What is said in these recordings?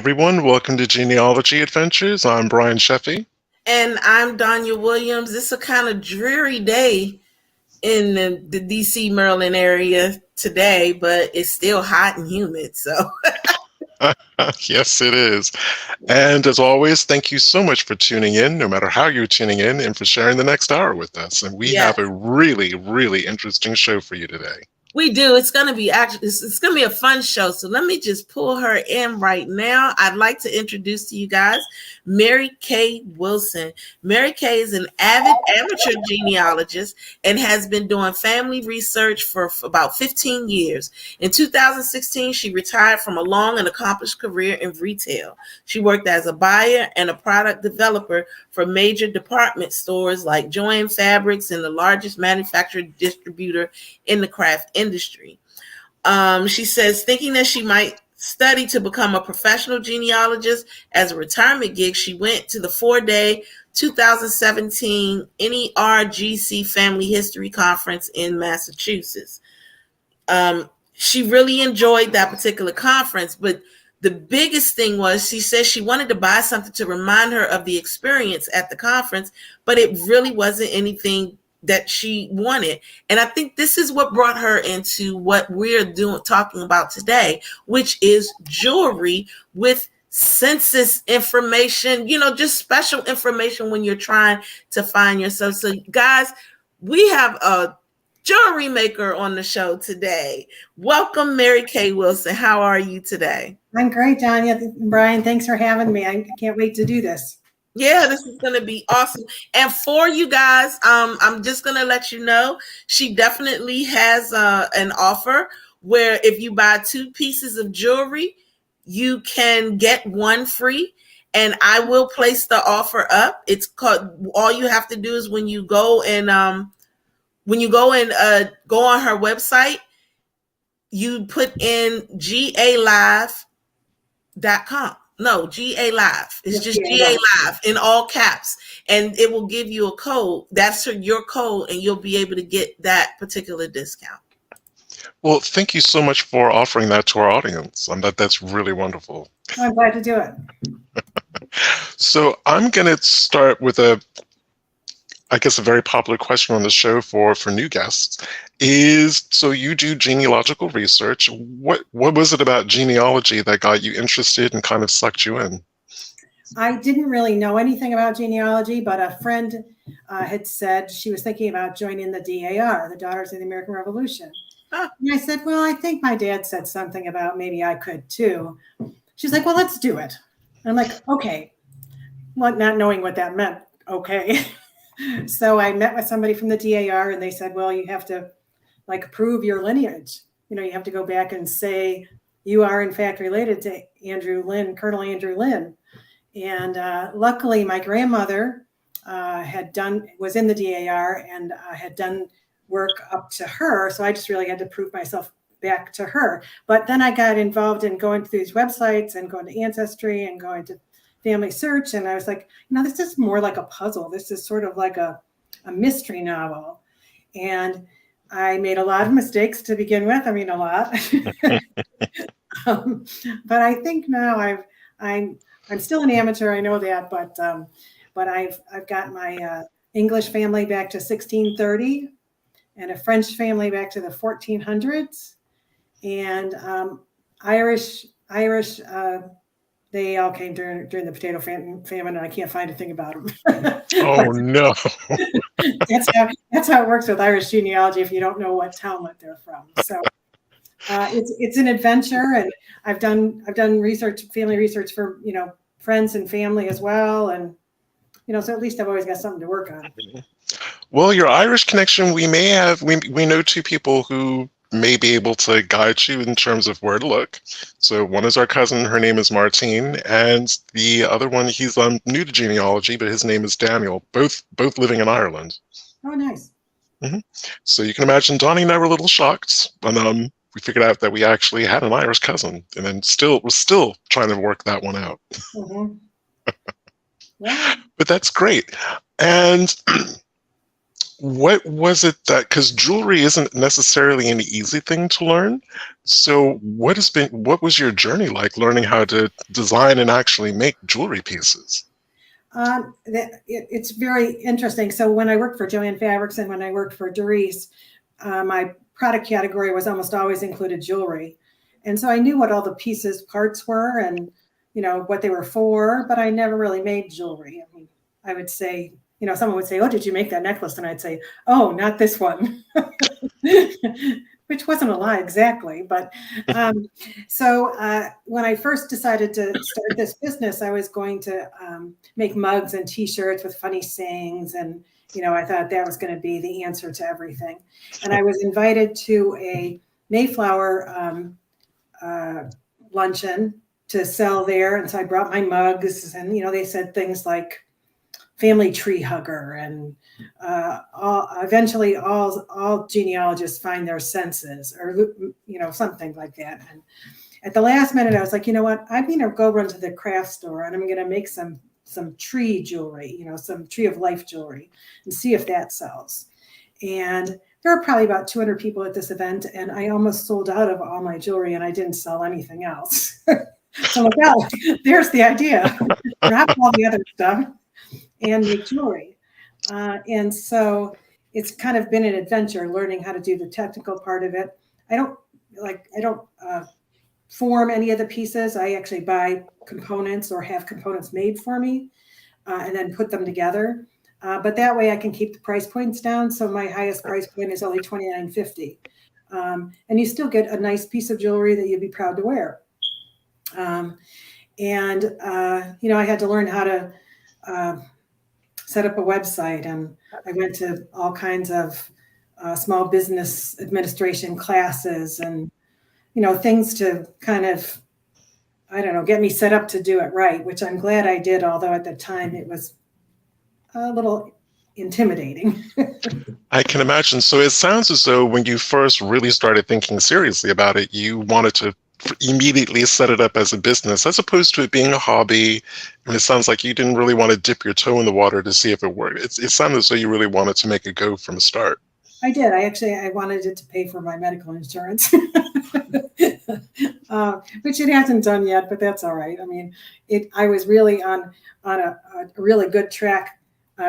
everyone. Welcome to Genealogy Adventures. I'm Brian Sheffy. And I'm Donya Williams. It's a kind of dreary day in the DC, Maryland area today, but it's still hot and humid. So, Yes, it is. And as always, thank you so much for tuning in, no matter how you're tuning in, and for sharing the next hour with us. And we yes, have a really, really interesting show for you today. we do. It's going to be it's going to be a fun show. So let me just pull her in right now. I'd like to introduce to you guys Mary Kay Wilson. Mary Kay is an avid amateur genealogist and has been doing family research for about 15 years. In 2016, she retired from a long and accomplished career in retail. She worked as a buyer and a product developer for major department stores like Joann Fabrics and the largest manufacturer distributor in the craft industry. She says, thinking that she might study to become a professional genealogist as a retirement gig, she went to the 4-day 2017 NERGC Family History Conference in Massachusetts. She really enjoyed that particular conference, but the biggest thing was she said she wanted to buy something to remind her of the experience at the conference, but it really wasn't anything that she wanted. And I think this is what brought her into what we're talking about today, which is jewelry with census information, just special information when you're trying to find yourself. So guys, we have a jewelry maker on the show today. Welcome, Mary Kay Wilson. How are you today? I'm great, Donya. Brian, thanks for having me. I can't wait to do this. Yeah, this is going to be awesome. And for you guys, I'm just going to let you know, she definitely has an offer where if you buy 2 pieces of jewelry, you can get 1 free. And I will place the offer up. It's called, all you have to do is when you go and go on her website, you put in GALive.com. No, GA Live. It's just GA Live in all caps. And it will give you a code. That's your code, and you'll be able to get that particular discount. Well, thank you so much for offering that to our audience. That's really wonderful. I'm glad to do it. So I'm going to start with a very popular question on the show for new guests is, so you do genealogical research. What was it about genealogy that got you interested and kind of sucked you in? I didn't really know anything about genealogy, but a friend had said she was thinking about joining the DAR, the Daughters of the American Revolution. And I said, well, I think my dad said something about maybe I could too. She's like, well, let's do it. And I'm like, okay. Well, not knowing what that meant. Okay. So I met with somebody from the DAR and they said, well, you have to prove your lineage. You have to go back and say you are in fact related to Colonel Andrew Lynn. And luckily my grandmother was in the DAR and had done work up to her. So I just really had to prove myself back to her. But then I got involved in going through these websites and going to Ancestry and going to Family Search, and I was like, this is more like a puzzle. This is sort of like a mystery novel. And I made a lot of mistakes to begin with. I mean, a lot. But I think now I'm still an amateur. I know that, but I've got my English family back to 1630, and a French family back to the 1400s, and Irish. They all came during the potato famine, and I can't find a thing about them. Oh, no. That's how it works with Irish genealogy if you don't know what townlet they're from. So it's an adventure, and I've done family research for friends and family as well, and so at least I've always got something to work on. Well, your Irish connection, we know 2 people who may be able to guide you in terms of where to look. So one is our cousin, her name is Martine, and the other one, he's new to genealogy, but his name is Daniel, both living in Ireland. Oh, nice. Mm-hmm. So you can imagine Donnie and I were a little shocked when we figured out that we actually had an Irish cousin, and then was still trying to work that one out. Mm-hmm. Yeah. But that's great. And what was it that, because jewelry isn't necessarily an easy thing to learn. So what was your journey like learning how to design and actually make jewelry pieces? It's very interesting. So when I worked for Joanne Fabrics and when I worked for Doris, my product category was almost always included jewelry. And so I knew what all the pieces, parts were and, what they were for, but I never really made jewelry. I mean, I would say, someone would say, "Oh, did you make that necklace?" And I'd say, "Oh, not this one," which wasn't a lie exactly. But so when I first decided to start this business, I was going to make mugs and T-shirts with funny sayings, and I thought that was going to be the answer to everything. And I was invited to a Mayflower luncheon to sell there, and so I brought my mugs, and they said things like family tree hugger, and eventually all genealogists find their senses, or something like that. And at the last minute, I was like, you know what? I'm going to go run to the craft store and I'm going to make some tree jewelry, some tree of life jewelry, and see if that sells. And there were probably about 200 people at this event, and I almost sold out of all my jewelry, and I didn't sell anything else. So I'm like, well, there's the idea. Drop all the other stuff and make jewelry. And so it's kind of been an adventure learning how to do the technical part of it. I don't form any of the pieces. I actually buy components or have components made for me and then put them together. But that way I can keep the price points down. So my highest price point is only $29.50. And you still get a nice piece of jewelry that you'd be proud to wear. I had to learn how to set up a website, and I went to all kinds of small business administration classes and, things to kind of, get me set up to do it right, which I'm glad I did, although at the time it was a little intimidating. I can imagine. So it sounds as though when you first really started thinking seriously about it, you wanted to immediately set it up as a business as opposed to it being a hobby. And it sounds like you didn't really want to dip your toe in the water to see if it worked. It sounded as though you really wanted to make it go from the start. I did. I wanted it to pay for my medical insurance, which it hasn't done yet, but that's all right. I mean, I was really on a really good track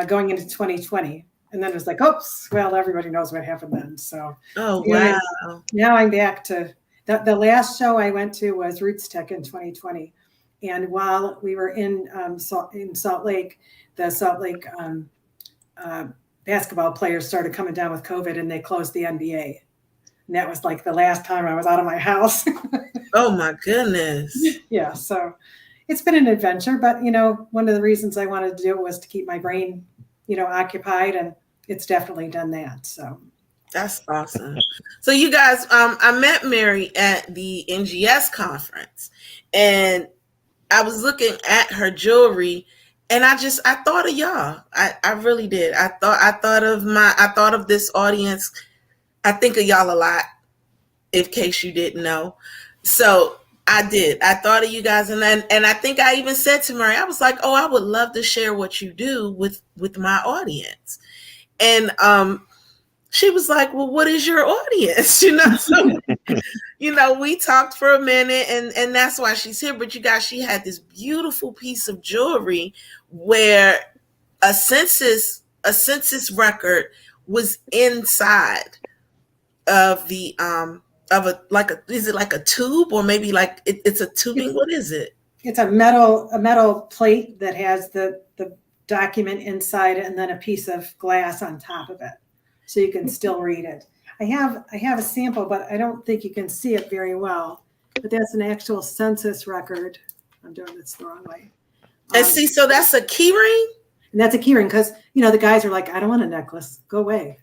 going into 2020. And then it was like, oops, well, everybody knows what happened then. So wow. Now I'm back to the last show I went to was Roots Tech in 2020. And while we were in Salt Lake, the Salt Lake basketball players started coming down with COVID, and they closed the NBA. And that was like the last time I was out of my house. Oh my goodness. Yeah. So it's been an adventure, but one of the reasons I wanted to do it was to keep my brain, occupied, and it's definitely done that. So that's awesome. So you guys, I met Mary at the NGS conference, and I was looking at her jewelry, and I thought of y'all. I really did. I thought of this audience. I think of y'all a lot, in case you didn't know. So I did. I thought of you guys, and I think I even said to Mary, I was like, "Oh, I would love to share what you do with my audience." And she was like, "Well, what is your audience?" So we talked for a minute, and that's why she's here. But you guys, she had this beautiful piece of jewelry where a census record was inside of the is it like a tube, or maybe like it's a tubing? What is it? It's a metal plate that has the document inside it, and then a piece of glass on top of it, so you can still read it. I have a sample, but I don't think you can see it very well. But that's an actual census record. I'm doing this the wrong way. And see, so that's a key ring? And that's a key ring because, the guys are like, "I don't want a necklace. Go away."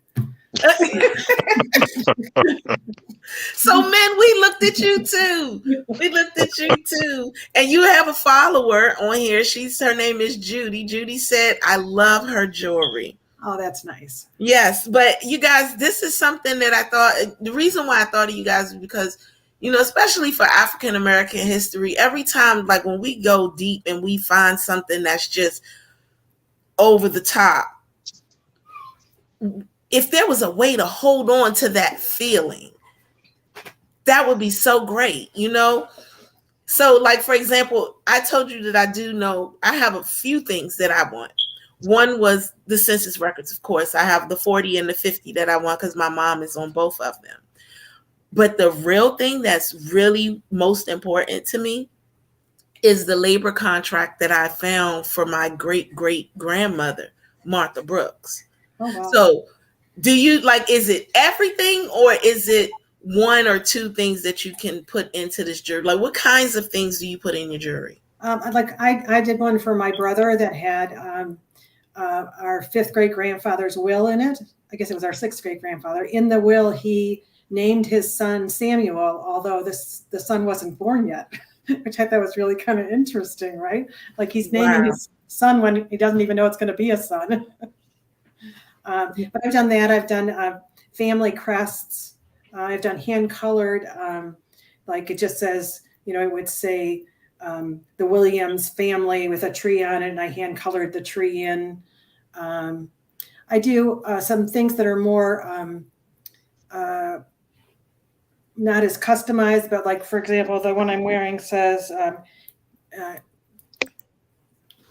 So, men, we looked at you too. And you have a follower on here. Her name is Judy. Judy said, "I love her jewelry." Oh, that's nice. Yes, but you guys, this is something that I thought, the reason why I thought of you guys is because, especially for African American history, every time, like when we go deep and we find something that's just over the top, if there was a way to hold on to that feeling, that would be so great, you know? So, like, for example, I told you that I do know, I have a few things that I want. One was the census records, of course. I have the 40 and the 50 that I want because my mom is on both of them. But the real thing that's really most important to me is the labor contract that I found for my great-great-grandmother, Martha Brooks. Oh, wow. So do you, like, is it everything, or is it one or two things that you can put into this jury? Like, what kinds of things do you put in your jury? I did one for my brother that had our fifth great grandfather's will in it. I guess it was our sixth great grandfather. In the will, he named his son Samuel, although the son wasn't born yet, which I thought was really kind of interesting, right? Like, he's naming his son when he doesn't even know it's going to be a son. But I've done that. I've done family crests. I've done hand-colored, like it just says, you know, it would say the Williams family with a tree on it, and I hand-colored the tree in. I do some things that are more not as customized, but like, for example, the one I'm wearing says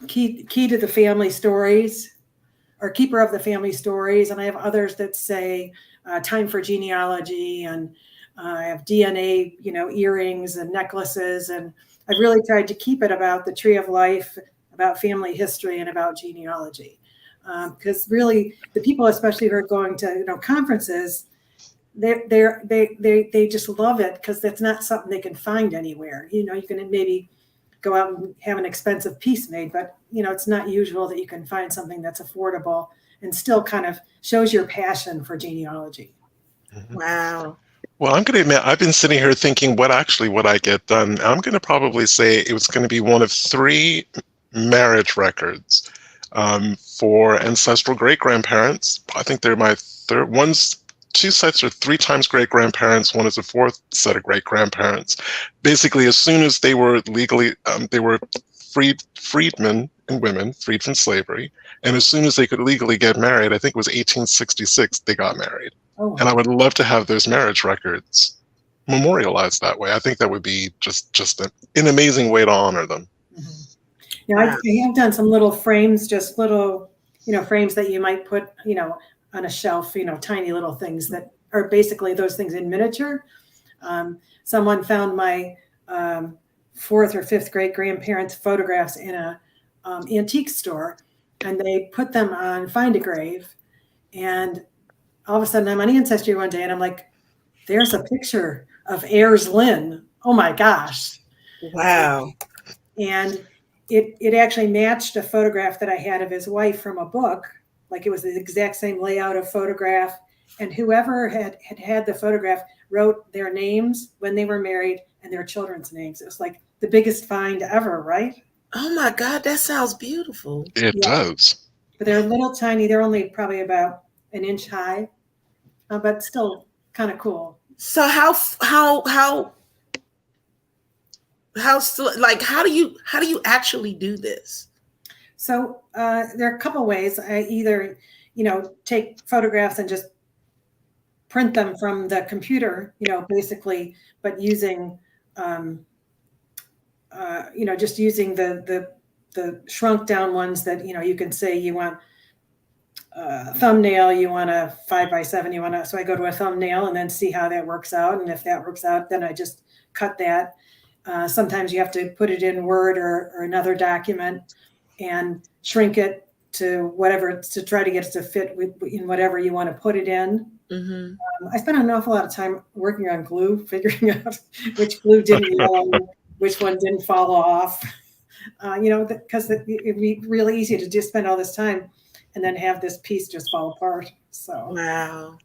key to the family stories, or keeper of the family stories. And I have others that say time for genealogy, and I have DNA, you know, earrings and necklaces. And I've really tried to keep it about the tree of life, about family history, and about genealogy. Because really the people, especially who are going to, you know, conferences, they just love it because that's not something they can find anywhere. You know, you can maybe go out and have an expensive piece made, but you know, it's not usual that you can find something that's affordable and still kind of shows your passion for genealogy. Wow. Well, I'm going to admit, I've been sitting here thinking what would I get done. I'm going to probably say it was going to be one of 3 marriage records for ancestral great-grandparents. I think they're my third. 2 sets are 3 times great-grandparents. One is a 4th set of great-grandparents. Basically, as soon as they were legally, they were freedmen and women, freed from slavery. And as soon as they could legally get married, I think it was 1866, they got married. Oh, wow. And I would love to have those marriage records memorialized that way. I think that would be just an amazing way to honor them. Mm-hmm. Yeah, I have done some little frames, just little, you know, frames that you might put, you know, on a shelf, you know, tiny little things that are basically those things in miniature. Someone found my 4th or 5th great grandparents' photographs in a antique store, and they put them on Find a Grave. And all of a sudden I'm on Ancestry one day and I'm like, there's a picture of Ayers Lynn. Oh my gosh. Wow. And it actually matched a photograph that I had of his wife from a book. Like, it was the exact same layout of photograph. And whoever had the photograph wrote their names when they were married and their children's names. It was like the biggest find ever, right? Oh my God, that sounds beautiful. It does. But they're little tiny. They're only probably about an inch high, but still kind of cool. So how do you actually do this? So there are a couple ways. I either, you know, take photographs and just print them from the computer, you know, basically, but using, you know, just using the shrunk down ones that, you know, you can say you want a thumbnail, you want a 5x7, you want to, so I go to a thumbnail and then see how that works out. And if that works out, then I just cut that. Sometimes you have to put it in Word or another document and shrink it to whatever, to try to get it to fit in whatever you want to put it in. Mm-hmm. I spent an awful lot of time working on glue, figuring out which glue didn't yellow, which one didn't fall off. You know, because it'd be really easy to just spend all this time and then have this piece just fall apart. So wow.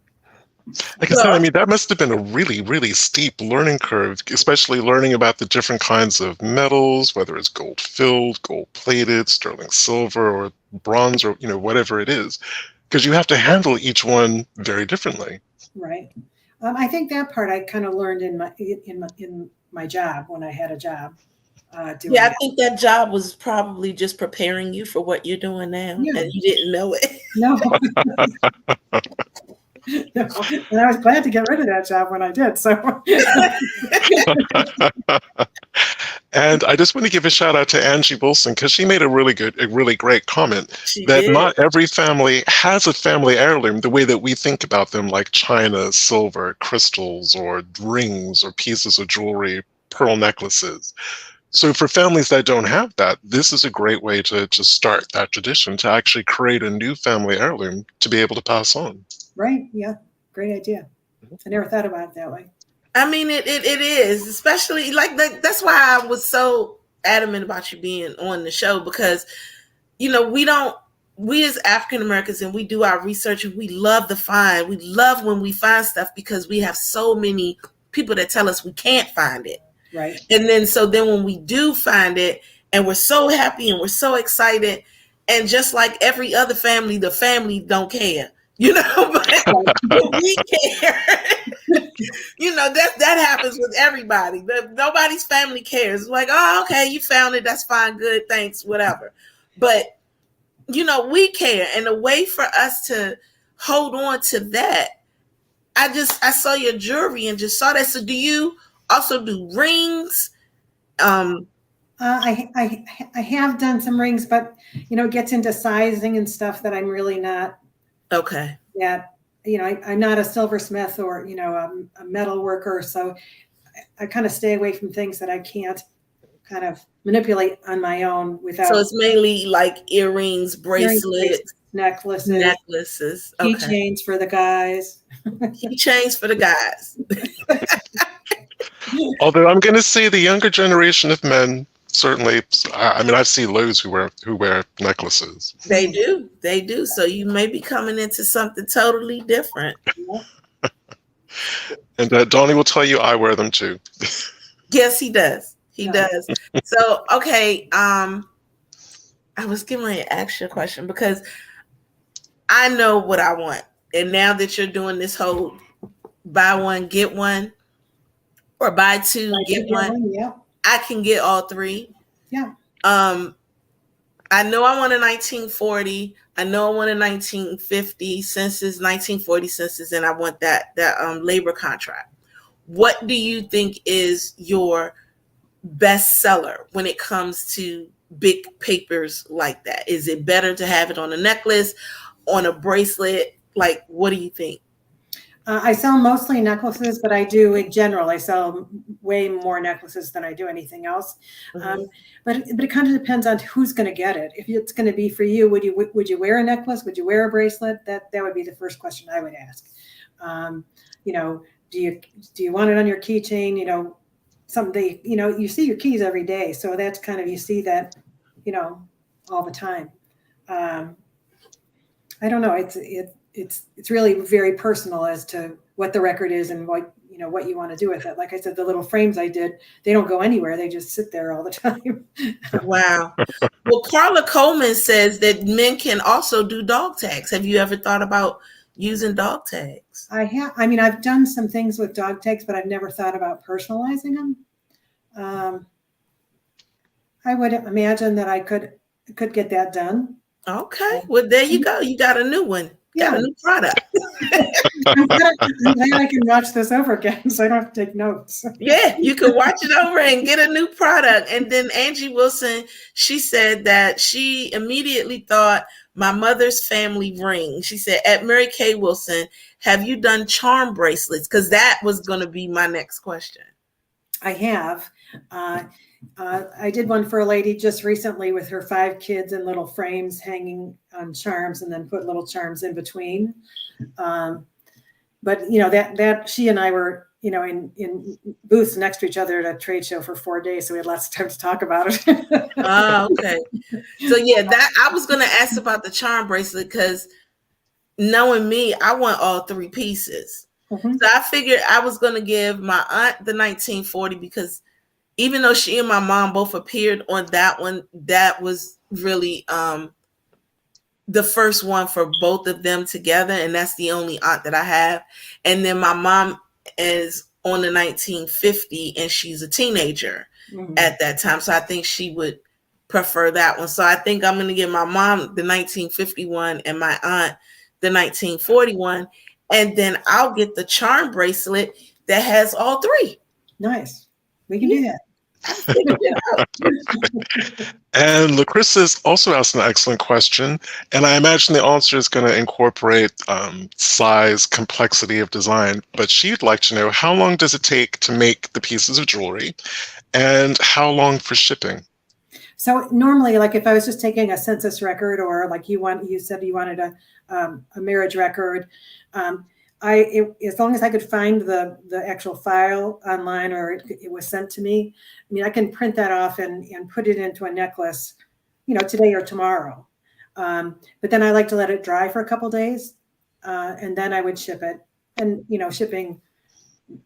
Like I said, I mean, that must have been a really, really steep learning curve, especially learning about the different kinds of metals, whether it's gold filled, gold plated, sterling silver, or bronze, or, you know, whatever it is, because you have to handle each one very differently. Right. I think that part I kind of learned in my job, when I had a job. Yeah, I think that job was probably just preparing you for what you're doing now, and you didn't know it. No. And I was glad to get rid of that job when I did. So, And I just want to give a shout out to Angie Wilson because she made a really great comment She that did. not every family has a family heirloom the way that we think about them, like china, silver, crystals, or rings, or pieces of jewelry, pearl necklaces. So for families that don't have that, this is a great way to start that tradition, to actually create a new family heirloom to be able to pass on. right. Yeah. Great idea. I never thought about it that way. I mean, it is, especially like that's why I was so adamant about you being on the show, because, you know, we as African Americans, and we do our research, and we love we love when we find stuff, because we have so many people that tell us we can't find it. Right. And then when we do find it, and we're so happy and we're so excited, and just like every other family, the family don't care, you know, but we care. You know, that happens with everybody. Nobody's family cares. Like, oh, okay, you found it. That's fine. Good. Thanks. Whatever. But, you know, we care. And a way for us to hold on to that, I saw your jewelry and just saw that. So do you also do rings? I have done some rings, but, you know, it gets into sizing and stuff that I'm really not. Okay. Yeah. You know, I'm not a silversmith or, you know, a metal worker. So I kind of stay away from things that I can't kind of manipulate on my own without. So it's mainly like earrings, bracelets, necklaces, okay. Keychains for the guys. Keychains for the guys. Although I'm going to say the younger generation of men, certainly, I mean, I see loads who wear necklaces. They do. So you may be coming into something totally different. And Donnie will tell you I wear them too. Yes, he does. He does. So, okay. I was getting ready to ask you a question, because I know what I want. And now that you're doing this whole buy one, get one, or buy two, get one, yeah. I can get all three. Yeah. I know I want a 1940. I know I want a 1950 census, 1940 census, and I want that labor contract. What do you think is your best seller when it comes to big papers like that? Is it better to have it on a necklace, on a bracelet? Like, what do you think? I sell mostly necklaces, but I do in general. I sell way more necklaces than I do anything else. Mm-hmm. But it kind of depends on who's going to get it. If it's going to be for you, would you wear a necklace? Would you wear a bracelet? That would be the first question I would ask. You know, do you want it on your keychain? You know, someday, you know, you see your keys every day, so that's kind of, you see that, you know, all the time. I don't know. It's really very personal as to what the record is and what you want to do with it. Like I said, the little frames I did, they don't go anywhere. They just sit there all the time. Wow. Well, Carla Coleman says that men can also do dog tags. Have you ever thought about using dog tags? I have. I mean, I've done some things with dog tags, but I've never thought about personalizing them. I would imagine that I could get that done. Okay. Well, there you go. You got a new one. Got a new product. I'm glad I can watch this over again, so I don't have to take notes. Yeah, you can watch it over and get a new product. And then Angie Wilson, she said that she immediately thought my mother's family ring. She said, at Mary Kay Wilson, have you done charm bracelets? Because that was going to be my next question. I have. I did one for a lady just recently with her 5 kids in little frames hanging on charms, and then put little charms in between. But you know, that she and I were, you know, in booths next to each other at a trade show for 4 days, so we had lots of time to talk about it. Oh, okay. So yeah, that I was going to ask about the charm bracelet, because knowing me, I want all 3 pieces. Mm-hmm. So I figured I was going to give my aunt the 1940, because even though she and my mom both appeared on that one, that was really the first one for both of them together. And that's the only aunt that I have. And then my mom is on the 1950, and she's a teenager at that time. So I think she would prefer that one. So I think I'm going to give my mom the 1951 and my aunt the 1941. and then I'll get the charm bracelet that has all three. Nice. We can do that. I figured it out. And Lacrissa also asked an excellent question, and I imagine the answer is going to incorporate size, complexity of design, but she'd like to know, how long does it take to make the pieces of jewelry, and how long for shipping? So normally, like if I was just taking a census record, or like you said you wanted a marriage record, as long as I could find the actual file online, or it was sent to me, I mean, I can print that off and put it into a necklace, today or tomorrow. But then I like to let it dry for a couple days, and then I would ship it. And shipping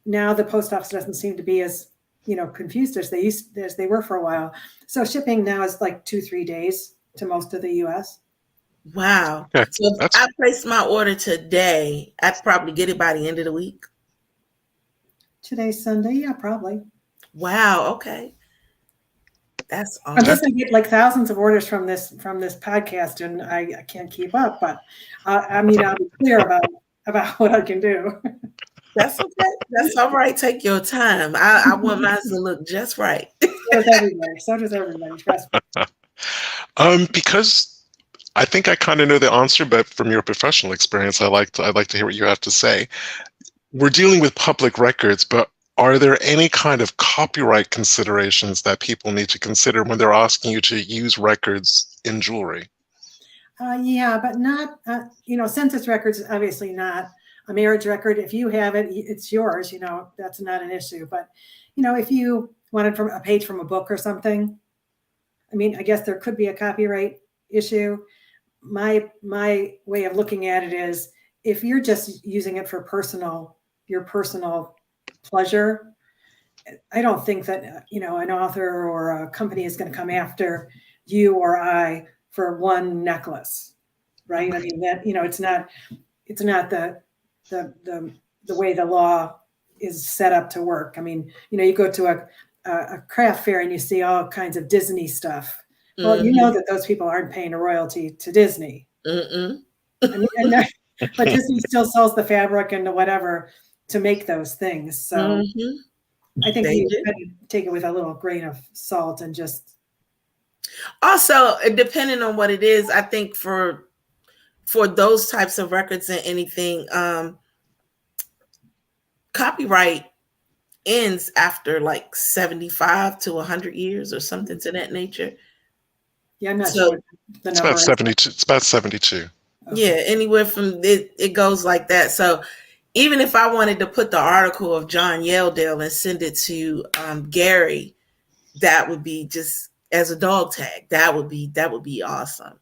now, the post office doesn't seem to be as confused as they were for a while. So shipping now is like 2-3 days to most of the U.S. Wow. Okay, So if I placed my order today, I'd probably get it by the end of the week. Today's Sunday, yeah, probably. Wow. Okay. That's I awesome. guess I get like thousands of orders from this podcast, and I can't keep up. But I mean, I'll be clear about what I can do. That's okay. That's all right. Take your time. I want mine to look just right. So does everybody. Trust me. Because I think I kind of know the answer, but from your professional experience, I'd like to hear what you have to say. We're dealing with public records, but are there any kind of copyright considerations that people need to consider when they're asking you to use records in jewelry? Yeah, but not, census records, obviously not. A marriage record, if you have it, it's yours, that's not an issue. But, if you wanted from a page from a book or something, I mean, I guess there could be a copyright issue. My way of looking at it is, if you're just using it for your personal pleasure, I don't think that, an author or a company is going to come after you or I for one necklace, right? I mean, that, it's not the way the law is set up to work. I mean, you go to a craft fair and you see all kinds of Disney stuff. Well, you know that those people aren't paying a royalty to Disney. I mean, but Disney still sells the fabric and the whatever to make those things. So I think you could take it with a little grain of salt and just. Also, depending on what it is, I think for those types of records and anything, copyright ends after like 75 to 100 years or something to that nature. Yeah, I'm not sure the number. It's about 72. It's about 72. Okay. Yeah, anywhere from it goes like that. So even if I wanted to put the article of John Yeldale and send it to Gary, that would be just as a dog tag. That would be awesome,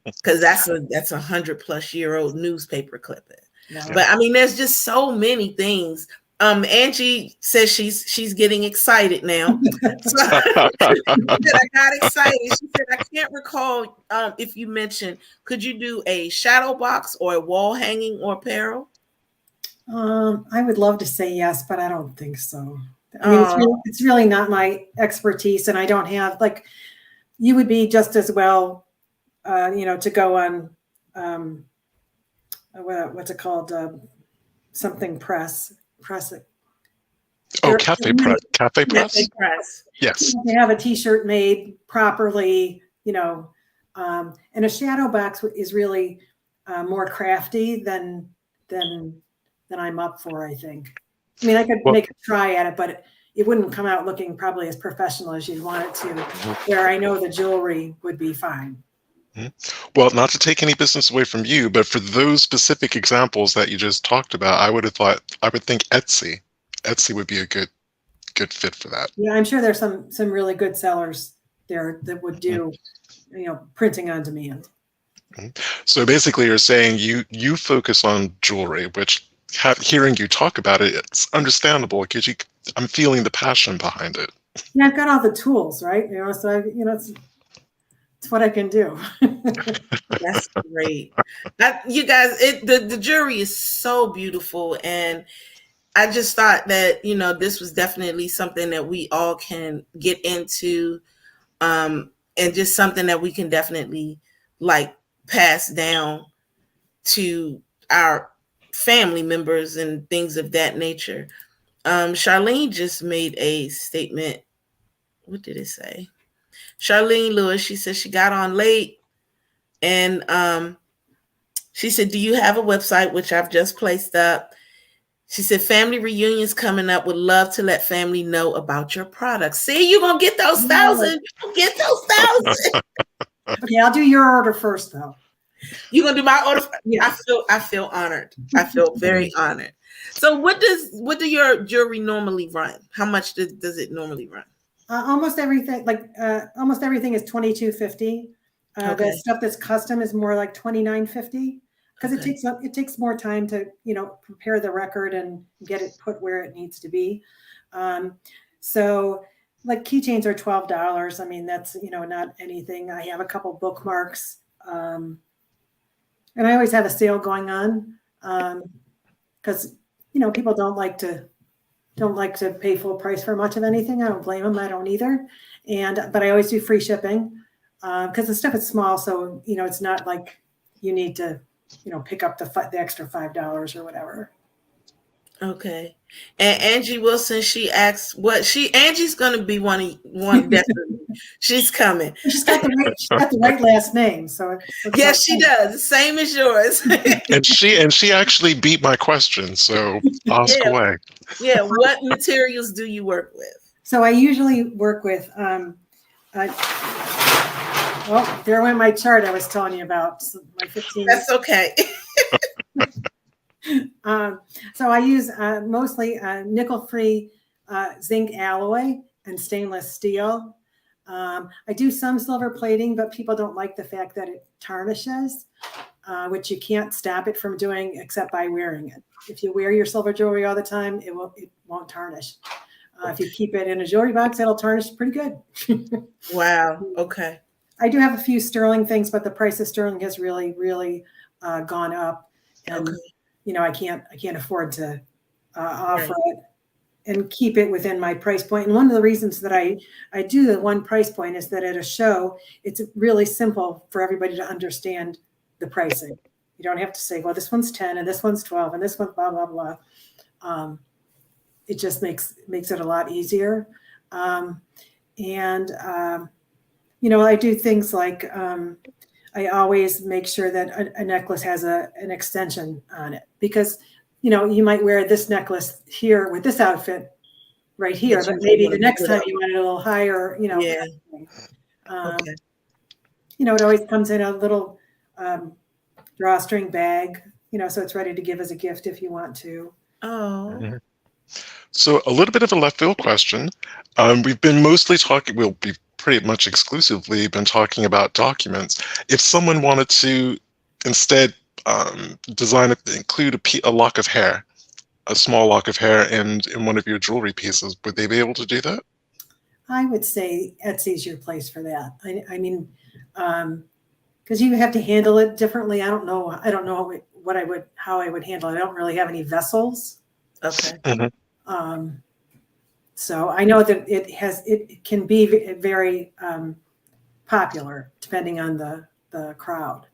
because that's a 100+ year old newspaper clipping. No. But I mean, there's just so many things. Angie says she's getting excited now. So, I got excited. She said, I can't recall if you mentioned, could you do a shadow box or a wall hanging or apparel? I would love to say yes, but I don't think so. I mean, it's really not my expertise, and I don't have, like, you would be just as well, to go on, what's it called? Something press. Oh, cafe press. Yes. They have a T-shirt made properly, and a shadow box is really more crafty than I'm up for, I think. I mean, I could make a try at it, but it wouldn't come out looking probably as professional as you'd want it to, where I know the jewelry would be fine. Well, not to take any business away from you, but for those specific examples that you just talked about, I would think Etsy. Etsy would be a good fit for that. Yeah, I'm sure there's some really good sellers there that would do, printing on demand. So basically, you're saying you focus on jewelry, which, hearing you talk about it, it's understandable because I'm feeling the passion behind it. Yeah, I've got all the tools, right? So it's what I can do. That's great. You guys, the jewelry is so beautiful, and I just thought that this was definitely something that we all can get into, and just something that we can definitely like pass down to our family members and things of that nature. Charlene just made a statement. What did it say? Charlene Lewis, she said she got on late, and she said, do you have a website? Which I've just placed up. She said, family reunions coming up. Would love to let family know about your products. See, you're going to get those 1,000. Get those 1,000. Okay, I'll do your order first, though. You're going to do my order? Yeah. I feel honored. I feel very honored. So what do your jewelry normally run? How much does it normally run? Almost everything, almost everything is $22.50. The stuff that's custom is more like $29.50, because it takes more time to prepare the record and get it put where it needs to be. So like keychains are $12. I mean, that's not anything. I have a couple bookmarks, and I always have a sale going on, because people don't like to pay full price for much of anything. I don't blame them. I don't either. But I always do free shipping, because the stuff is small. So, it's not like you need to, pick up the extra $5 or whatever. Okay. And Angie Wilson, she asks Angie's going to be one definitely. She's coming. She's got the right last name. So yes, she does. Same as yours. and she actually beat my question. So ask away. Yeah. What materials do you work with? So I usually work with, there went my chart I was telling you about. So my 15. That's okay. So I use mostly nickel-free zinc alloy and stainless steel. I do some silver plating, but people don't like the fact that it tarnishes, which you can't stop it from doing except by wearing it. If you wear your silver jewelry all the time, it won't tarnish. If you keep it in a jewelry box, it'll tarnish pretty good. Wow. Okay. I do have a few sterling things, but the price of sterling has really, really gone up, and I can't afford to offer it and keep it within my price point. And one of the reasons that I do the one price point is that at a show, it's really simple for everybody to understand the pricing. You don't have to say, well, this one's 10 and this one's 12 and this one's blah, blah, blah. It just makes it a lot easier. I do things like I always make sure that a necklace has an extension on it, because you might wear this necklace here with this outfit right here, but maybe the next time you want it a little higher, Yeah. It always comes in a little drawstring bag, so it's ready to give as a gift if you want to. Oh. So a little bit of a left field question. We've been mostly talking, we've pretty much exclusively been talking about documents. If someone wanted to instead include a lock of hair, a small lock of hair in one of your jewelry pieces, would they be able to do that? I would say Etsy's your place for that. I mean, because you have to handle it differently. I don't know how I would handle it. I don't really have any vessels. Okay. Mm-hmm. So I know that it can be very popular depending on the crowd,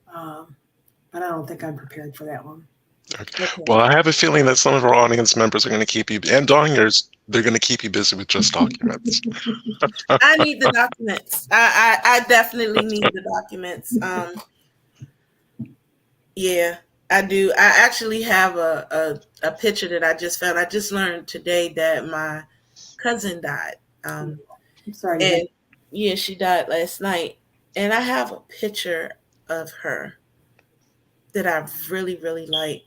but I don't think I'm prepared for that one. Okay. Well, I have a feeling that some of our audience members are going to keep you, and Dongers, they're going to keep you busy with just documents. I need the documents. I definitely need the documents. Yeah, I do. I actually have a picture that I just found. I just learned today that my cousin died. I'm sorry. And yeah, she died last night. And I have a picture of her that I really, really like.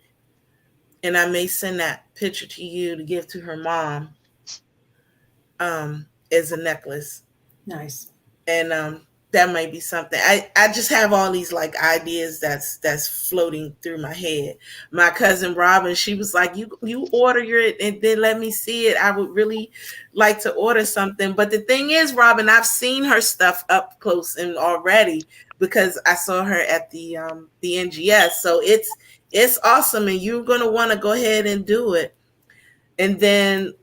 And I may send that picture to you to give to her mom as a necklace. Nice. And that might be something. I just have all these like ideas that's floating through my head. My cousin Robin, she was like, you order it and then let me see it. I would really like to order something. But the thing is, Robin, I've seen her stuff up close and already, because I saw her at the NGS. So it's awesome, and you're gonna want to go ahead and do it. And then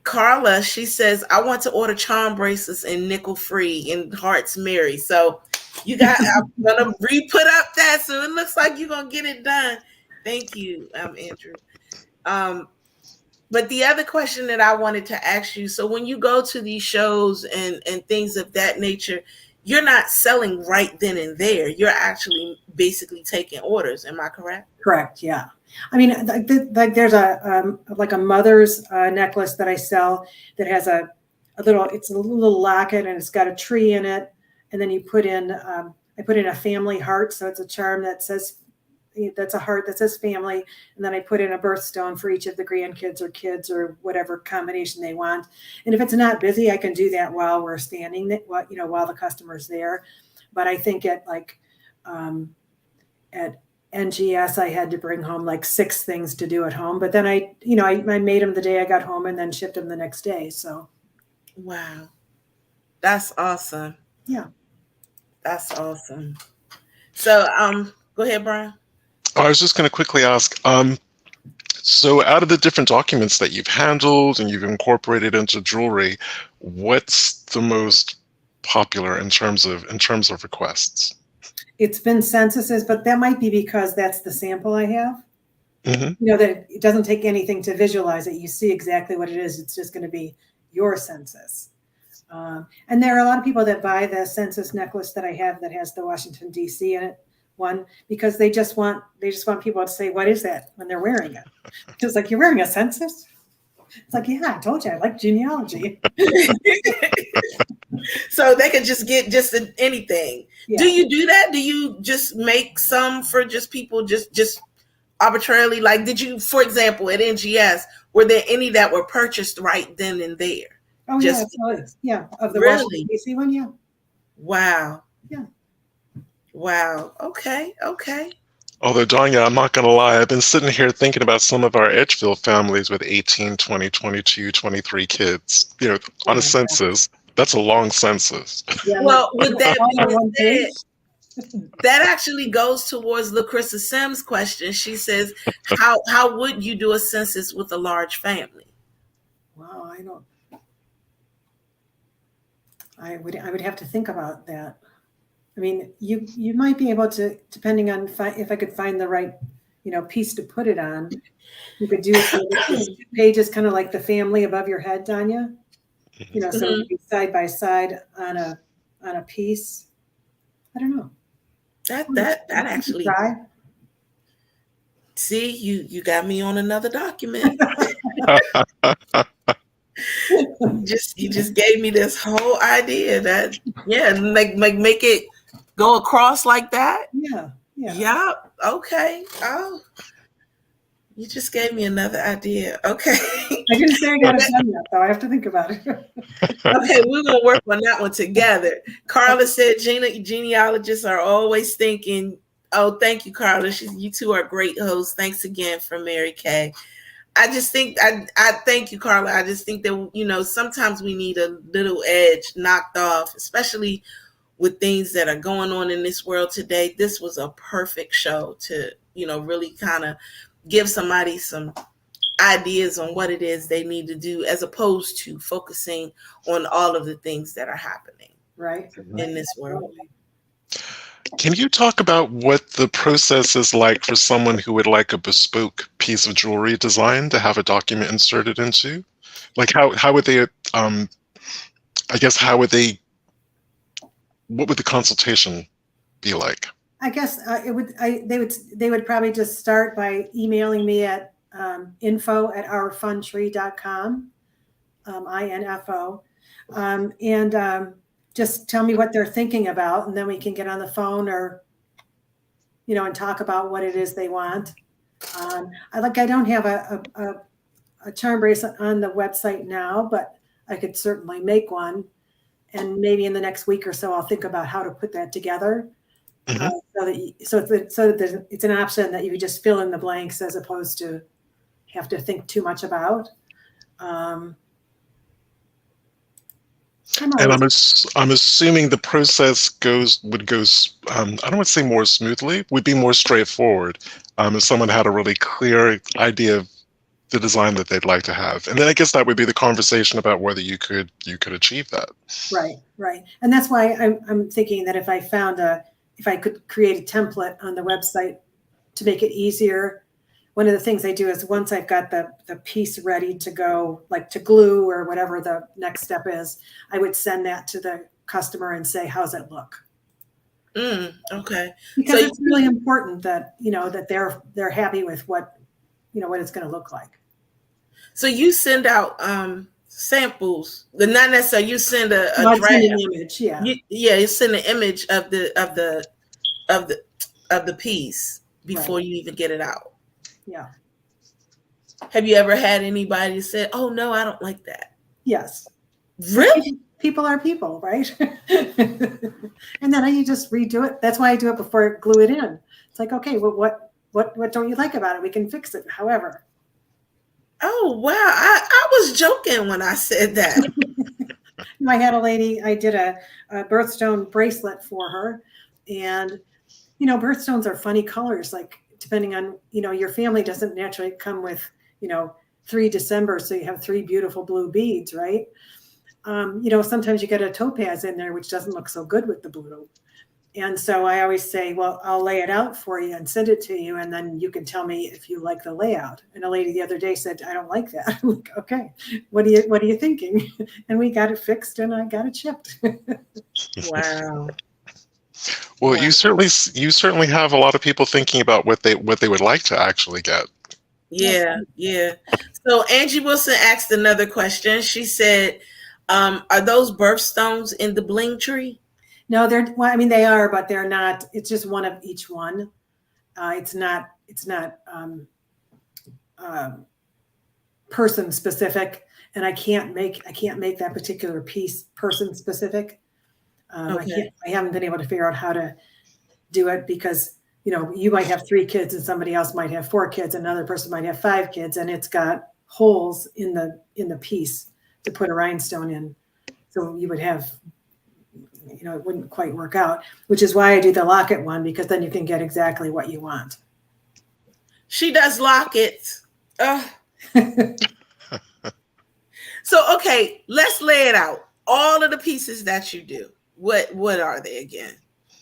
Carla, she says, I want to order charm bracelets in nickel free in Hearts Mary. So I'm gonna re-put up that, so it looks like you're gonna get it done. Thank you, Andrew. But the other question that I wanted to ask you, so when you go to these shows and things of that nature, you're not selling right then and there. You're actually basically taking orders. Am I correct? Correct. Yeah. I mean, like there's a like a mother's necklace that I sell that has a little. It's a little locket and it's got a tree in it, and then you put in. I put in a family heart, so it's a charm that says that's a heart that says family, and then I put in a birthstone for each of the grandkids or kids or whatever combination they want. And if it's not busy, I can do that while we're standing, while the customer's there. But I think at NGS, I had to bring home like 6 things to do at home. But then I made them the day I got home and then shipped them the next day. So, wow, that's awesome. Yeah, that's awesome. So, go ahead, Brian. I was just going to quickly ask, so out of the different documents that you've handled and you've incorporated into jewelry, what's the most popular in terms of requests? It's been censuses, but that might be because that's the sample I have. Mm-hmm. That it doesn't take anything to visualize it. You see exactly what it is. It's just going to be your census. And there are a lot of people that buy the census necklace that I have that has the Washington, D.C. in it. One, because they just want people to say, what is that when they're wearing it? It's like, you're wearing a census? It's like, yeah, I told you I like genealogy. So they could just get just anything. Yeah. Do you do that? Do you just make some for just people just arbitrarily? Like, did you, for example, at NGS, were there any that were purchased right then and there? Oh, yeah, of the Washington, D.C. one, yeah. Wow. Yeah. Wow. Okay. Although, Danya, I'm not going to lie, I've been sitting here thinking about some of our Edgefield families with 18, 20, 22, 23 kids, on a census. That's a long census. Yeah, well, with that being said, that actually goes towards LaCrissa Sims' question. She says, how would you do a census with a large family? Wow, I would have to think about that. I mean, you might be able to, depending on if I could find the right, piece to put it on. You could do 2 pages, kind of like the family above your head, Danya. So it would be side by side on a piece. I don't know. That actually. See, you got me on another document. You just gave me this whole idea that like make it go across like that. Yeah. Okay. Oh, you just gave me another idea. Okay. I didn't say I got it done yet, though. I have to think about it. Okay, we're gonna work on that one together. Carla said genealogists are always thinking. Oh, thank you, Carla. You two are great hosts. Thanks again for Mary Kay. I just think I thank you, Carla. I just think that sometimes we need a little edge knocked off, especially with things that are going on in this world today. This was a perfect show to really kind of give somebody some ideas on what it is they need to do, as opposed to focusing on all of the things that are happening in this world. Can you talk about what the process is like for someone who would like a bespoke piece of jewelry design to have a document inserted into? Like how would they, what would the consultation be like? I guess they would probably just start by emailing me at info@ourfuntree.com, INFO, and just tell me what they're thinking about, and then we can get on the phone or, and talk about what it is they want. I don't have a charm bracelet on the website now, but I could certainly make one, and maybe in the next week or so, I'll think about how to put that together. Mm-hmm. So that it's an option that you just fill in the blanks as opposed to have to think too much about. And I'm assuming the process would go. I don't want to say more smoothly. Would be more straightforward if someone had a really clear idea of the design that they'd like to have, and then I guess that would be the conversation about whether you could achieve that. Right, and that's why I'm thinking that if I could create a template on the website to make it easier one of the things I do is once I've got the piece ready to go, like to glue or whatever the next step is, I would send that to the customer and say, how's it look? Okay. Because it's really important that, that they're happy with what it's going to look like. So you send out samples, but not necessarily you send a draft. An image, yeah. You send an image of the piece before you even get it out. Yeah. Have you ever had anybody say, "Oh no, I don't like that"? Yes. Really? People are people, right? And then you just redo it. That's why I do it before I glue it in. It's like, okay, well, what don't you like about it? We can fix it. However. Oh wow! I was joking when I said that. I had a lady. I did a birthstone bracelet for her, and birthstones are funny colors. Like depending on your family doesn't naturally come with 3 December, so you have 3 beautiful blue beads, right? Sometimes you get a topaz in there, which doesn't look so good with the blue. And so I always say, well, I'll lay it out for you and send it to you. And then you can tell me if you like the layout. And a lady the other day said, I don't like that. I'm like, okay, what are you thinking? And we got it fixed and I got it shipped. Wow. Well, you certainly have a lot of people thinking about what they would like to actually get. Yeah. So Angie Wilson asked another question. She said, are those birthstones in the bling tree? No, they are, but they're not. It's just one of each one. It's not person specific, and I can't make that particular piece person specific. Okay. I haven't been able to figure out how to do it because you might have 3 kids and somebody else might have 4 kids, another person might have 5 kids, and it's got holes in the piece to put a rhinestone in, so you would have. It wouldn't quite work out, which is why I do the locket one, because then you can get exactly what you want. She does lockets. So, okay, let's lay it out. All of the pieces that you do, what are they again?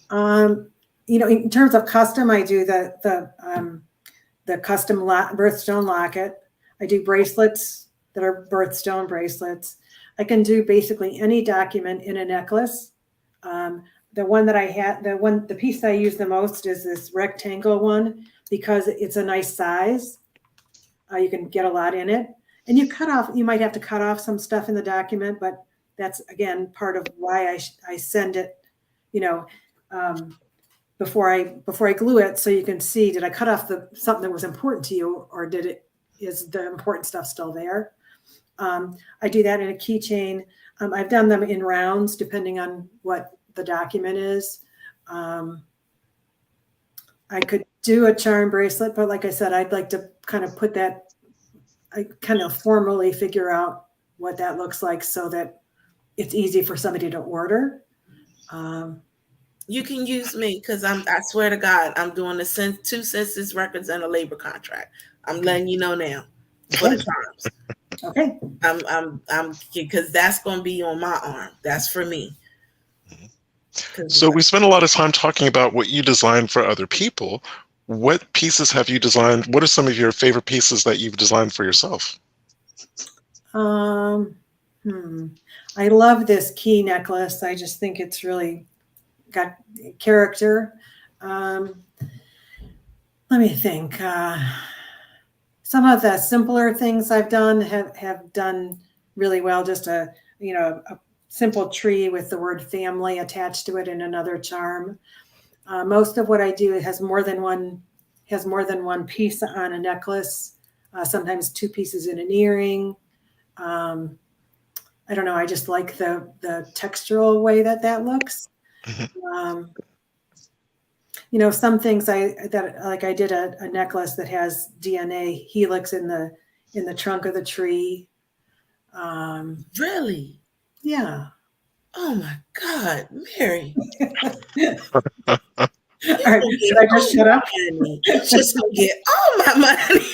In terms of custom, I do the custom birthstone locket. I do bracelets that are birthstone bracelets. I can do basically any document in a necklace. The one that I had, the piece that I use the most is this rectangle one because it's a nice size. You can get a lot in it, and you might have to cut off some stuff in the document, but that's again part of why I send it, before I glue it, so you can see, did I cut off something that was important to you, or is the important stuff still there? I do that in a keychain. I've done them in rounds, depending on what the document is. I could do a charm bracelet, but like I said, I'd like to kind of formally figure out what that looks like so that it's easy for somebody to order. You can use me because I swear to God, I'm doing 2 census records and a labor contract. I'm letting you know now for the charms. Okay. I'm because that's going to be on my arm. That's for me. So we spent a lot of time talking about what you design for other people. What pieces have you designed? What are some of your favorite pieces that you've designed for yourself? I love this key necklace. I just think it's really got character. Let me think. Some of the simpler things I've done have done really well. Just a simple tree with the word family attached to it and another charm. Most of what I do has more than one piece on a necklace. Sometimes 2 pieces in an earring. I don't know. I just like the textural way that looks. Some things I did a necklace that has DNA helix in the trunk of the tree. Really? Yeah. Oh my God, Mary. All right, should I just shut up? Just gonna get all my money.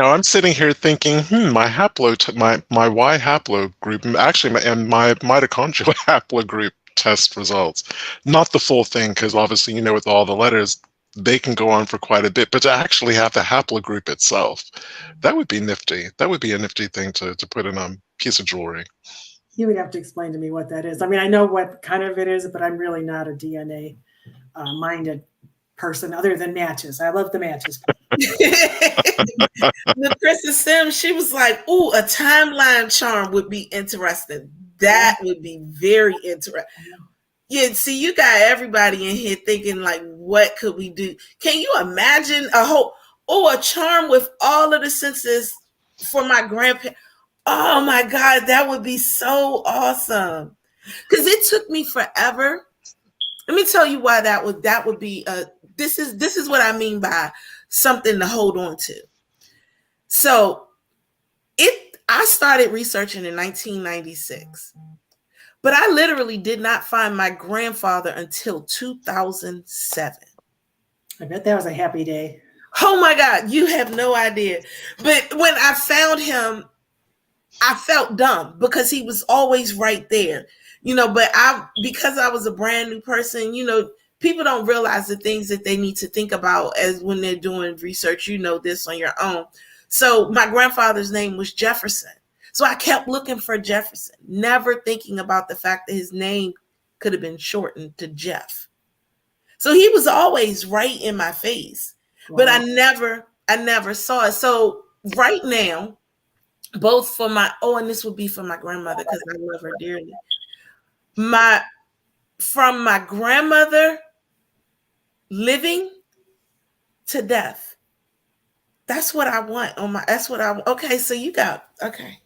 I'm sitting here thinking, my my Y haplo group, actually, my mitochondrial haplo group test results, not the full thing, because obviously, with all the letters, they can go on for quite a bit. But to actually have the haplogroup itself, that would be nifty. That would be a nifty thing to put in a piece of jewelry. You would have to explain to me what that is. I mean, I know what kind of it is, but I'm really not a DNA minded person other than matches. I love the matches. The Princess Sims, she was like, "Ooh, a timeline charm would be interesting. That would be very interesting." Yeah, see, you got everybody in here thinking like, what could we do? Can you imagine a charm with all of the senses for my grandparents? Oh my God, that would be so awesome. Because it took me forever. Let me tell you why that would be this is what I mean by something to hold on to. So I started researching in 1996. But I literally did not find my grandfather until 2007. I bet that was a happy day. Oh my God, you have no idea. But when I found him, I felt dumb because he was always right there. But because I was a brand new person, people don't realize the things that they need to think about as when they're doing research. You know this on your own. So my grandfather's name was Jefferson. So I kept looking for Jefferson, never thinking about the fact that his name could have been shortened to Jeff. So he was always right in my face, but I never saw it. So right now, both for and this would be for my grandmother because I love her dearly. From my grandmother living to death. That's what I want okay, so you got, okay.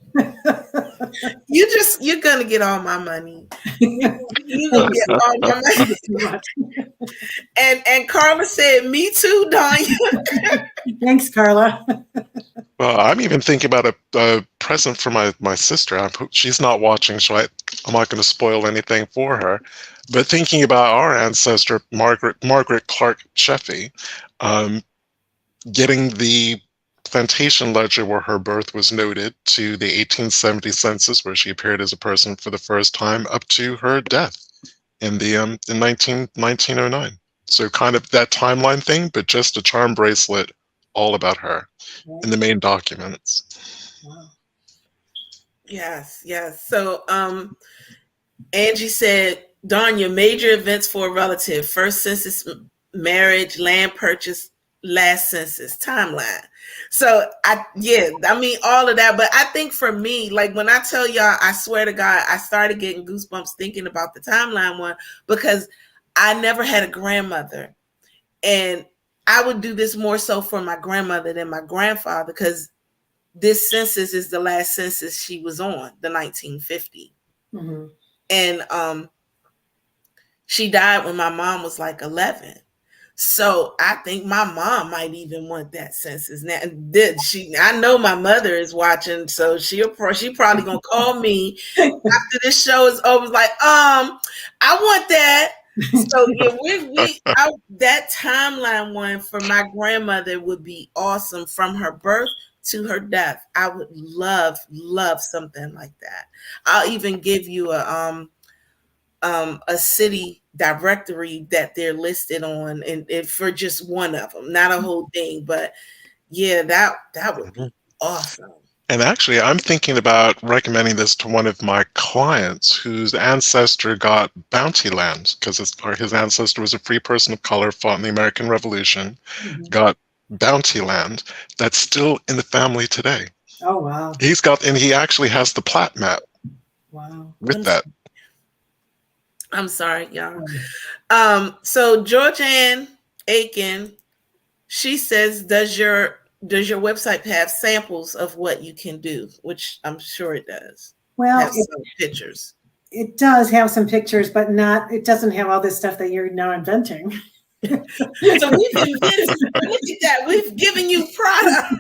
You're gonna get all my money. You're gonna get all my money. And Carla said, "Me too, Danya." Thanks, Carla. Well, I'm even thinking about a present for my sister. She's not watching, so I'm not going to spoil anything for her. But thinking about our ancestor, Margaret Clark Sheffey, getting the plantation ledger where her birth was noted to the 1870 census where she appeared as a person for the first time up to her death in 1909. So kind of that timeline thing, but just a charm bracelet all about her in the main documents. Wow. Yes. So Angie said, Danya, major events for a relative: first census, marriage, land purchase, last census, timeline. So I mean all of that. But I think for me, like when I tell y'all, I swear to God, I started getting goosebumps thinking about the timeline one because I never had a grandmother. And I would do this more so for my grandmother than my grandfather because this census is the last census she was on, the 1950. Mm-hmm. And she died when my mom was like 11. So I think my mom might even want that census now. I know my mother is watching, so she probably gonna call me after this show is over. Like, I want that. So yeah, that timeline one for my grandmother would be awesome from her birth to her death. I would love something like that. I'll even give you a city directory that they're listed on, and for just one of them, not a whole thing, but yeah, that would be awesome. And actually, I'm thinking about recommending this to one of my clients whose ancestor got bounty land because his ancestor was a free person of color, fought in the American Revolution, got bounty land that's still in the family today. Oh, wow. And he actually has the plat map. Wow. With that. I'm sorry, y'all. So Georgianne Aiken, she says, does your website have samples of what you can do? Which I'm sure it does. Well, have some pictures. It does have some pictures, but it doesn't have all this stuff that you're now inventing. So we've invented, look at that. We've given you product.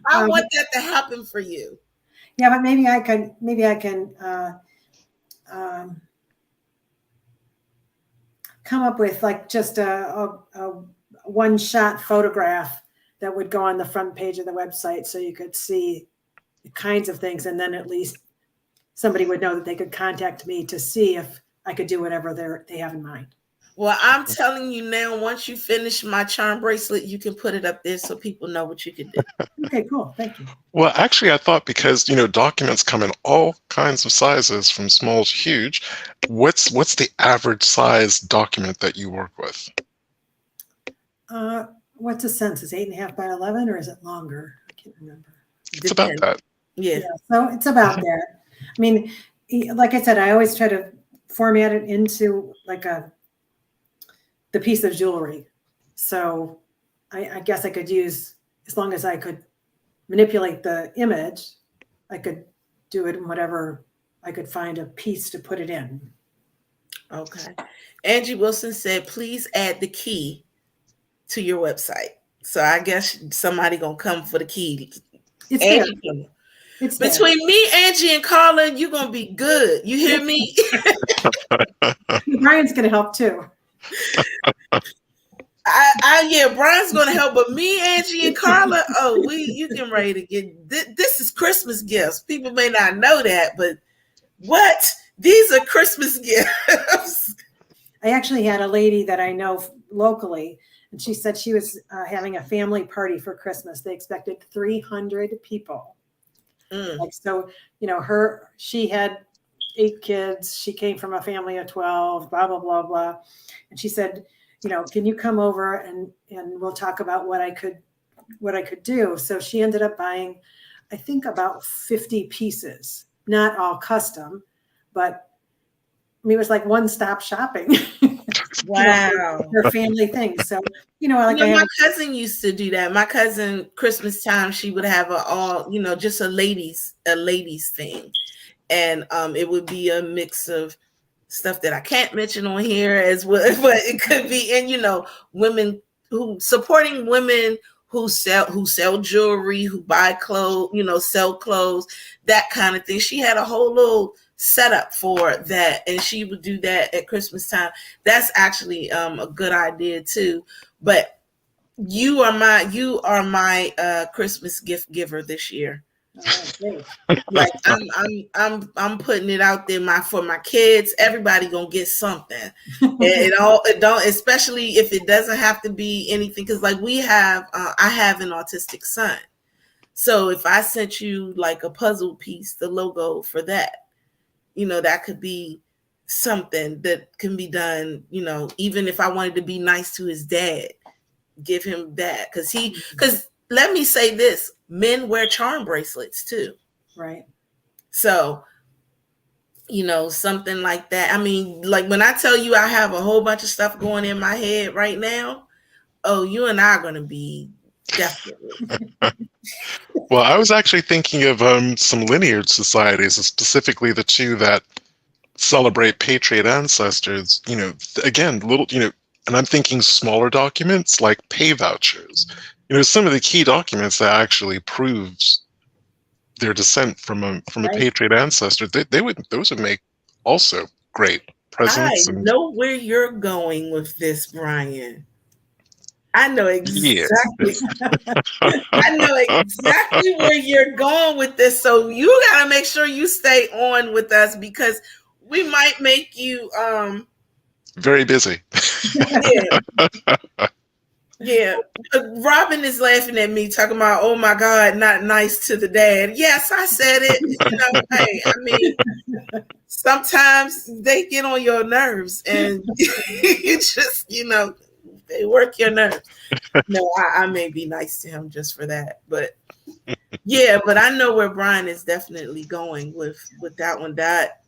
I want that to happen for you. Yeah, but maybe I can come up with like just a one-shot photograph that would go on the front page of the website so you could see the kinds of things, and then at least somebody would know that they could contact me to see if I could do whatever they have in mind. Well, I'm telling you now, once you finish my charm bracelet, you can put it up there so people know what you can do. Okay, cool. Thank you. Well, actually, I thought because documents come in all kinds of sizes, from small to huge. What's the average size document that you work with? What's a census? 8.5 by 11, or is it longer? I can't remember. It's about that. Yeah. So it's about that. I mean, like I said, I always try to format it into like the piece of jewelry. So I guess I could use, as long as I could manipulate the image, I could do it in whatever I could find a piece to put it in. Okay. Angie Wilson said, please add the key to your website. So I guess somebody gonna come for the key. It's Angie, there. It's between me, Angie, and Carla, you're gonna be good. You hear me? Brian's gonna help too. Yeah, Brian's gonna help, but me, Angie, and Carla, you can ready to get this is Christmas gifts. People may not know that, but what? These are Christmas gifts. I actually had a lady that I know locally, and she said she was having a family party for Christmas. They expected 300 people. Like, so, she had 8 kids. She came from a family of 12, blah, blah, blah, blah. And she said, can you come over and we'll talk about what I could do. So she ended up buying, I think, about 50 pieces, not all custom, but I mean, it was like one-stop shopping. Wow. Her family things. So, my cousin used to do that. My cousin, Christmas time, she would have just a ladies thing. And it would be a mix of stuff that I can't mention on here as well, but it could be, and women supporting women who sell jewelry, who buy clothes, sell clothes, that kind of thing. She had a whole little setup for that, and she would do that at Christmas time. That's actually a good idea too. But you are my Christmas gift giver this year. Like I'm putting it out there for my kids. Everybody gonna get something. It don't, especially if it doesn't have to be anything, because like I have an autistic son. So if I sent you like a puzzle piece, the logo for that, that could be something that can be done, even if I wanted to be nice to his dad, give him that. Because let me say this, men wear charm bracelets too. Right. So, something like that. I mean, like when I tell you I have a whole bunch of stuff going in my head right now, you and I are going to be definitely. Well, I was actually thinking of some lineage societies, specifically the two that celebrate patriot ancestors. Again, little, and I'm thinking smaller documents like pay vouchers. Some of the key documents that actually proves their descent from a patriot ancestor. Those would make also great presents. I know where you're going with this, Brian. I know exactly. I know exactly where you're going with this. So you got to make sure you stay on with us, because we might make you very busy. Yeah. Robin is laughing at me, talking about, oh my God, not nice to the dad. Yes, I said it. Hey, I mean, sometimes they get on your nerves, and you just, they work your nerves. No, I may be nice to him just for that, but yeah, but I know where Brian is definitely going with that one. That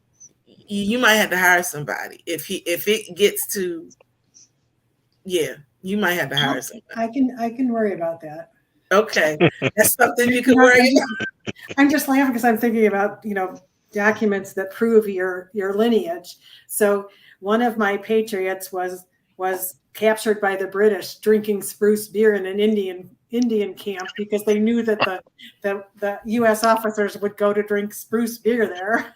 you might have to hire somebody if it gets to, yeah, you might have to hire somebody. I can worry about that. Okay, that's something you can worry about. I'm just laughing because I'm thinking about documents that prove your lineage. So one of my patriots was captured by the British drinking spruce beer in an Indian camp, because they knew that the U.S. officers would go to drink spruce beer there.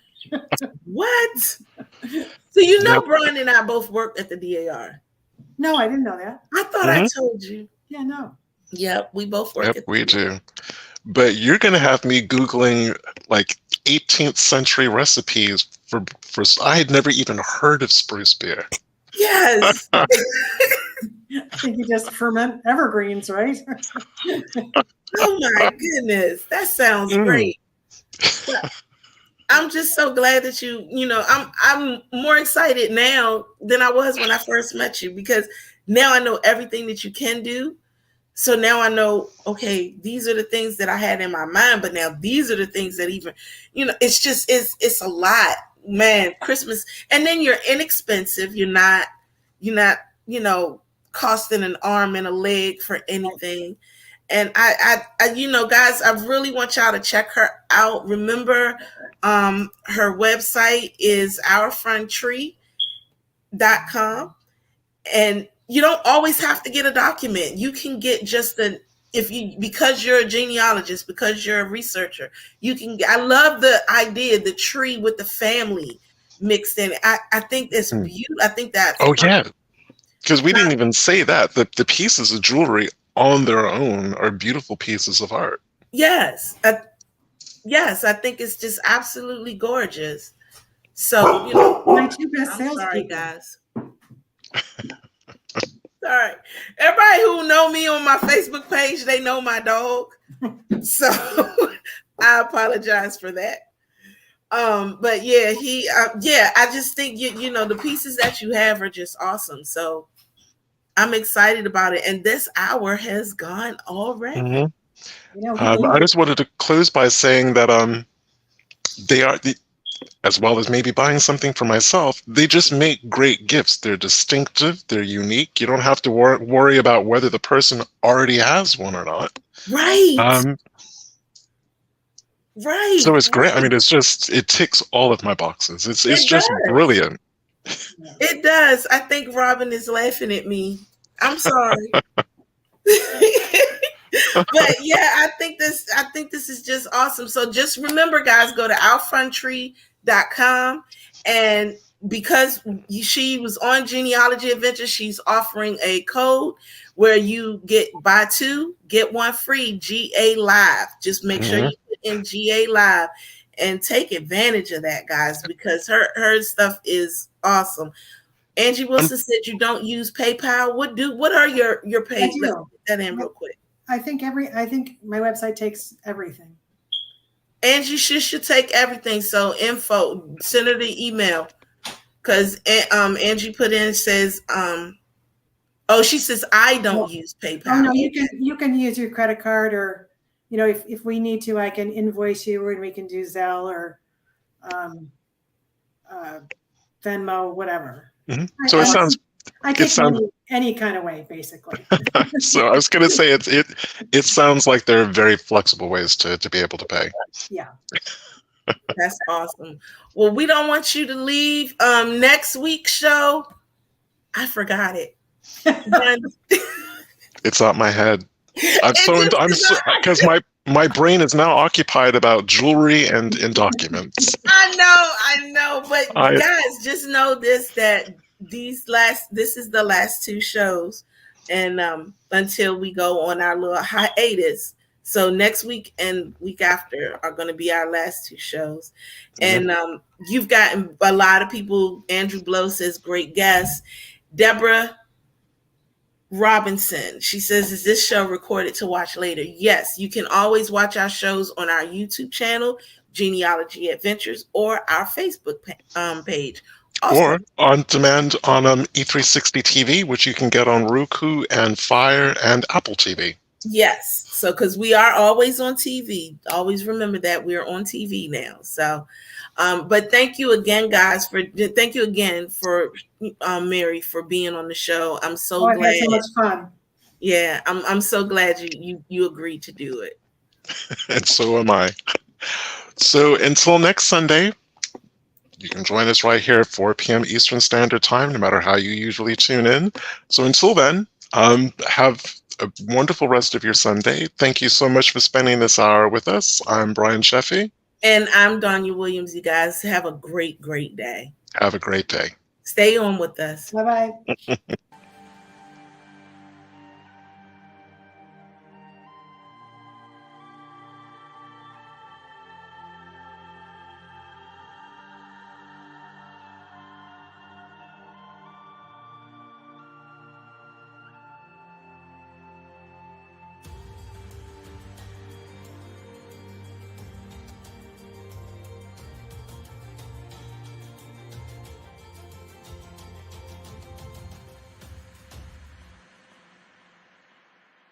What? So Brian and I both worked at the DAR. No, I didn't know that. I thought I told you. Yeah, no. Yep, we both work. Yep, we do. But you're going to have me Googling like 18th century recipes for I had never even heard of spruce beer. Yes. I think you just ferment evergreens, right? Oh my goodness, that sounds great. I'm just so glad that I'm more excited now than I was when I first met you, because now I know everything that you can do. So now I know, okay, these are the things that I had in my mind, but now these are the things that even, it's a lot, man. Christmas, and then you're inexpensive. You're not, costing an arm and a leg for anything. And I guys, I really want y'all to check her out. Remember, her website is ourfronttree.com. And you don't always have to get a document. You can get just because you're a genealogist, because you're a researcher, I love the idea, the tree with the family mixed in. I think that's beautiful. I think that's yeah. Because we didn't even say that. The pieces of jewelry on their own are beautiful pieces of art. Yes. Yes, I think it's just absolutely gorgeous. So, my two best I'm sales sorry, people. guys. Sorry. Everybody who know me on my Facebook page, they know my dog. So I apologize for that. But yeah, I just think the pieces that you have are just awesome. So I'm excited about it. And this hour has gone already. Mm-hmm. I just wanted to close by saying that they are as well as maybe buying something for myself, they just make great gifts. They're distinctive, they're unique. You don't have to worry about whether the person already has one or not. Right. Right. So it's great. I mean, it ticks all of my boxes. It's just brilliant. It does. I think Robin is laughing at me. I'm sorry. But yeah, I think this is just awesome. So just remember, guys, go to ourfronttree.com, and because she was on Genealogy Adventure, she's offering a code where you buy 2, get 1 free, GA Live. Just make sure you put in GA Live and take advantage of that, guys, because her stuff is awesome. Angie Wilson said you don't use PayPal. What are your pay? Let's get that in real quick. I think my website takes everything. Angie should take everything. So info, send her the email, because Angie put in, says she says I don't use PayPal. Oh no, you can use your credit card, or if we need to, I can invoice you, and we can do Zelle or Venmo, whatever. Mm-hmm. So I take money any kind of way, basically. So I was going to say it sounds like there are very flexible ways to be able to pay. Yeah. That's awesome. Well, we don't want you to leave. Next week's show, I forgot it. It's out my head. Because my brain is now occupied about jewelry and documents. I know, but guys, just know that this is the last 2 shows, and until we go on our little hiatus. So next week and week after are going to be our last 2 shows. And you've gotten a lot of people. Andrew Blow says great guest. Deborah Robinson, she says, is this show recorded to watch later? Yes, you can always watch our shows on our YouTube channel, Genealogy Adventures, or our Facebook page. Also, or on demand on E360 TV, which you can get on Roku and Fire and Apple TV. Yes, so because we are always on TV. Always remember that we're on TV now. So, but thank you again, guys. Thank you again for Mary for being on the show. I'm so glad. I had so much fun. Yeah, I'm so glad you agreed to do it. And so am I. So until next Sunday, you can join us right here at 4 p.m. Eastern Standard Time, no matter how you usually tune in. So until then, have a wonderful rest of your Sunday. Thank you so much for spending this hour with us. I'm Brian Sheffy. And I'm Donya Williams. You guys have a great, great day. Have a great day. Stay on with us. Bye-bye.